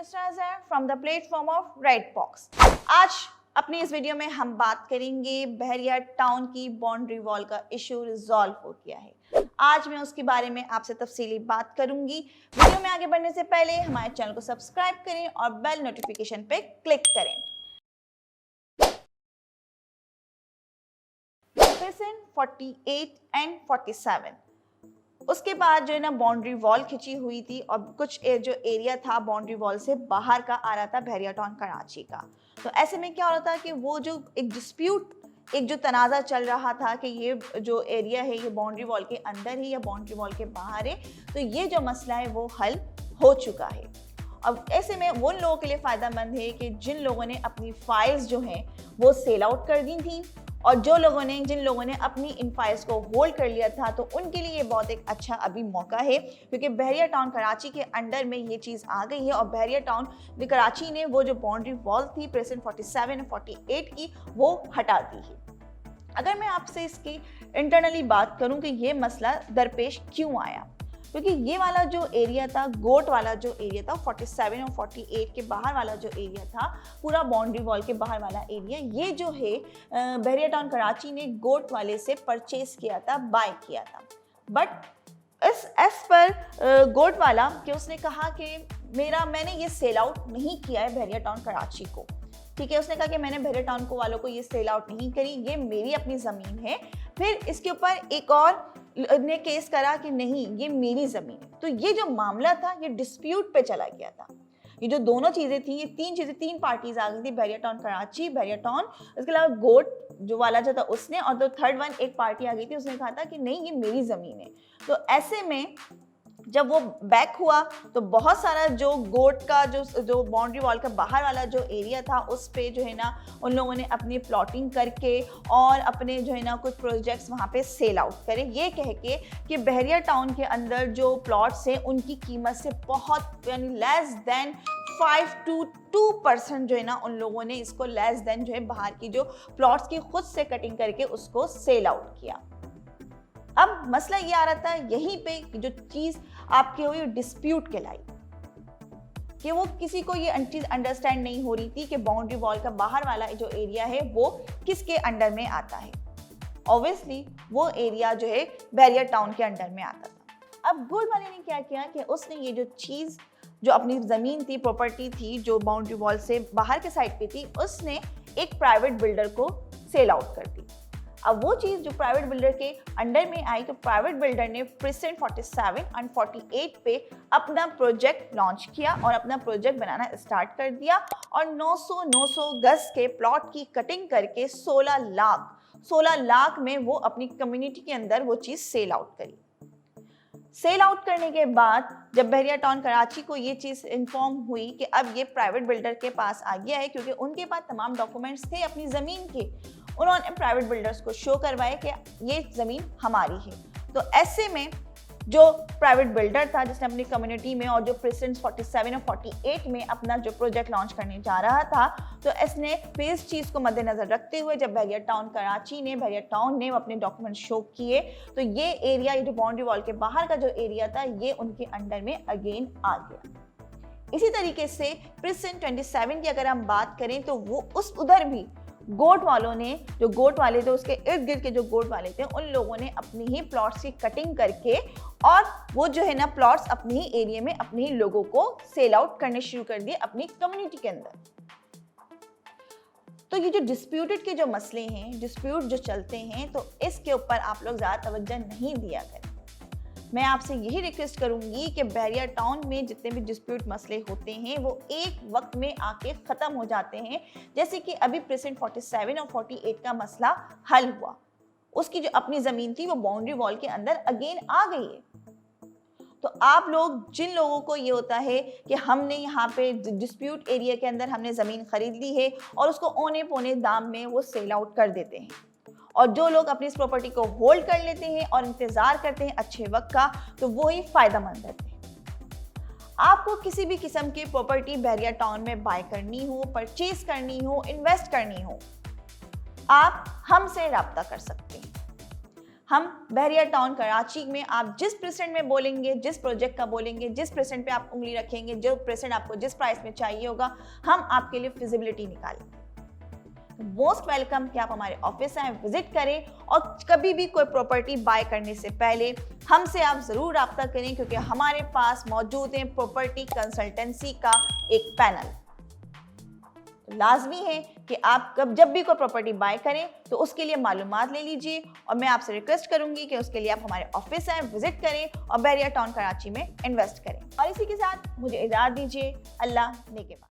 Newsstars है from the platform of Red Box। आज अपनी इस वीडियो में हम बात करेंगे बहरिया टाउन की बाउंड्री वॉल का इशू रिजॉल्व हो गया है। आज मैं उसके बारे में आपसे तफसीली बात करूंगी। वीडियो में आगे बढ़ने से पहले हमारे चैनल को सब्सक्राइब करें और बेल नोटिफिकेशन पे क्लिक करें। Prison 48 and 47 उसके बाद जो है ना बाउंड्री वॉल खिंची हुई थी और कुछ जो एरिया था बाउंड्री वॉल से बाहर का आ रहा था बहरिया टाउन कराची का। तो ऐसे में क्या हो रहा था कि वो जो एक डिस्प्यूट, एक जो तनाज़ा चल रहा था कि ये जो एरिया है ये बाउंड्री वॉल के अंदर है या बाउंड्री वॉल के बाहर है, तो ये जो मसला है वो हल हो चुका है। अब ऐसे में उन लोगों के लिए फ़ायदेमंद है कि जिन लोगों ने अपनी फाइल्स जो हैं वो सेल आउट कर दी थी और जिन लोगों ने अपनी इन फाइल्स को होल्ड कर लिया था, तो उनके लिए ये बहुत एक अच्छा अभी मौका है क्योंकि बहरिया टाउन कराची के अंडर में ये चीज़ आ गई है और बहरिया टाउन कराची ने वो जो बाउंड्री वॉल थी प्रेसिडेंट 47 और 48 की वो हटा दी है। अगर मैं आपसे इसकी इंटरनली बात करूं कि ये मसला दरपेश क्यों आया, क्योंकि ये वाला जो एरिया था, गोट वाला जो एरिया था 47 और 48 के बाहर वाला जो एरिया था, पूरा बाउंड्री वॉल के बाहर वाला एरिया, ये जो है बहरिया टाउन कराची ने गोट वाले से परचेज किया था, बाय किया था। बट एस पर गोट वाला कि उसने कहा कि मैंने ये सेल आउट नहीं किया है बहरिया टाउन कराची को, ठीक है। उसने कहा कि मैंने बहरिया टाउन को वालों को ये सेल आउट नहीं करी, ये मेरी अपनी ज़मीन है। फिर इसके ऊपर एक और ने केस करा कि नहीं ये मेरी ज़मीन है। तो ये जो मामला था ये डिस्प्यूट पे चला गया था। ये जो दोनों चीज़ें थी, ये तीन पार्टीज आ गई थी, बहरिया टाउन कराची, बहरिया टाउन, इसके अलावा गोट जो वाला जो था उसने, और जो थर्ड वन एक पार्टी आ गई थी उसने कहा था कि नहीं ये मेरी ज़मीन है। तो ऐसे में जब वो बैक हुआ तो बहुत सारा जो गोट का जो बाउंड्री वॉल का बाहर वाला जो एरिया था उस पे जो है ना उन लोगों ने अपनी प्लॉटिंग करके और अपने जो है ना कुछ प्रोजेक्ट्स वहाँ पे सेल आउट करे, ये कह के कि बहरिया टाउन के अंदर जो प्लॉट्स हैं उनकी कीमत से बहुत यानी लेस देन 5 to 2% जो है ना उन लोगों ने इसको लेस देन जो है बाहर की जो प्लॉट्स की खुद से कटिंग करके उसको सेल आउट किया। अब मसला ये आ रहा था यहीं पे कि जो चीज़ आपके हुई डिस्प्यूट कहलाई कि वो किसी को ये चीज़ अंडरस्टैंड नहीं हो रही थी कि बाउंड्री वॉल का बाहर वाला जो एरिया है वो किसके अंडर में आता है। ऑब्वियसली वो एरिया जो है बहरिया टाउन के अंडर में आता था। अब गोट वाले ने क्या किया कि उसने ये जो चीज़ जो अपनी ज़मीन थी, प्रॉपर्टी थी जो बाउंड्री वॉल से बाहर के साइड पे थी, उसने एक प्राइवेट बिल्डर को सेल आउट कर दी। अब वो चीज़ जो प्राइवेट बिल्डर के अंडर में आई तो प्राइवेट बिल्डर ने प्रेसिडेंट 47 एंड 48 पे अपना प्रोजेक्ट लॉन्च किया और अपना प्रोजेक्ट बनाना स्टार्ट कर दिया और 900 गज के प्लॉट की कटिंग करके 16 लाख में वो अपनी कम्युनिटी के अंदर वो चीज़ सेल आउट करी। सेल आउट करने के बाद जब बहरिया टाउन कराची को ये चीज़ इन्फॉर्म हुई कि अब ये प्राइवेट बिल्डर के पास आ गया है, क्योंकि उनके पास तमाम डॉक्यूमेंट्स थे अपनी ज़मीन के, उन्होंने प्राइवेट बिल्डर्स को शो करवाया कि ये ज़मीन हमारी है। तो ऐसे में जो प्राइवेट बिल्डर था जिसने अपनी कम्युनिटी में और जो प्रेसिडेंट 47 और 48 में अपना जो प्रोजेक्ट लॉन्च करने जा रहा था, तो इसने फिर इस चीज़ को मद्देनज़र रखते हुए जब बहरिया टाउन कराची ने, बहरिया टाउन ने अपने डॉक्यूमेंट शो किए तो ये एरिया, ये जो बाउंड्री वॉल के बाहर का जो एरिया था ये उनके अंडर में अगेन आ गया। इसी तरीके से प्रेसिडेंट 27 की अगर हम बात करें तो वो उधर भी गोट वालों ने, जो गोट वाले थे उसके इर्द गिर्द के जो गोट वाले थे उन लोगों ने अपनी ही प्लॉट्स की कटिंग करके और वो जो है ना प्लॉट्स अपने ही एरिया में अपने ही लोगों को सेल आउट करने शुरू कर दिए अपनी कम्युनिटी के अंदर। तो ये जो डिस्प्यूटेड के जो मसले हैं, डिस्प्यूट जो चलते हैं, तो इसके ऊपर आप लोग ज़्यादा तवज्जो नहीं दिया करें। मैं आपसे यही रिक्वेस्ट करूंगी कि बहरिया टाउन में जितने भी डिस्प्यूट मसले होते हैं वो एक वक्त में आके ख़त्म हो जाते हैं। जैसे कि अभी प्रेसिडेंट 47 और 48 का मसला हल हुआ, उसकी जो अपनी ज़मीन थी वो बाउंड्री वॉल के अंदर अगेन आ गई है। तो आप लोग, जिन लोगों को ये होता है कि हमने यहाँ पे डिस्प्यूट एरिया के अंदर हमने ज़मीन खरीद ली है और उसको औने पौने दाम में वो सेल आउट कर देते हैं, और जो लोग अपनी इस प्रॉपर्टी को होल्ड कर लेते हैं और इंतज़ार करते हैं अच्छे वक्त का, तो वो ही फ़ायदेमंद रहते हैं। आपको किसी भी किस्म की प्रॉपर्टी बहरिया टाउन में बाय करनी हो, परचेज करनी हो, इन्वेस्ट करनी हो, आप हमसे रब्ता कर सकते हैं। हम बहरिया टाउन कराची में आप जिस परसेंट में बोलेंगे, जिस प्रोजेक्ट का बोलेंगे, जिस परसेंट पे आप उंगली रखेंगे, जो परसेंट आपको जिस प्राइस में चाहिए होगा, हम आपके लिए फिजिबिलिटी निकालेंगे। मोस्ट वेलकम कि आप हमारे ऑफिस आए, विजिट करें और कभी भी कोई प्रॉपर्टी बाय करने से पहले हमसे आप ज़रूर रब्ता करें, क्योंकि हमारे पास मौजूद है प्रॉपर्टी कंसल्टेंसी का एक पैनल। लाजमी है कि आप जब भी कोई प्रॉपर्टी बाय करें तो उसके लिए मालूमात ले लीजिए, और मैं आपसे रिक्वेस्ट करूंगी कि उसके लिए आप हमारे ऑफिस आए, विजिट करें और बहरिया टाउन कराची में इन्वेस्ट करें। और इसी के साथ मुझे इजाज़त दीजिए। अल्लाह नेके।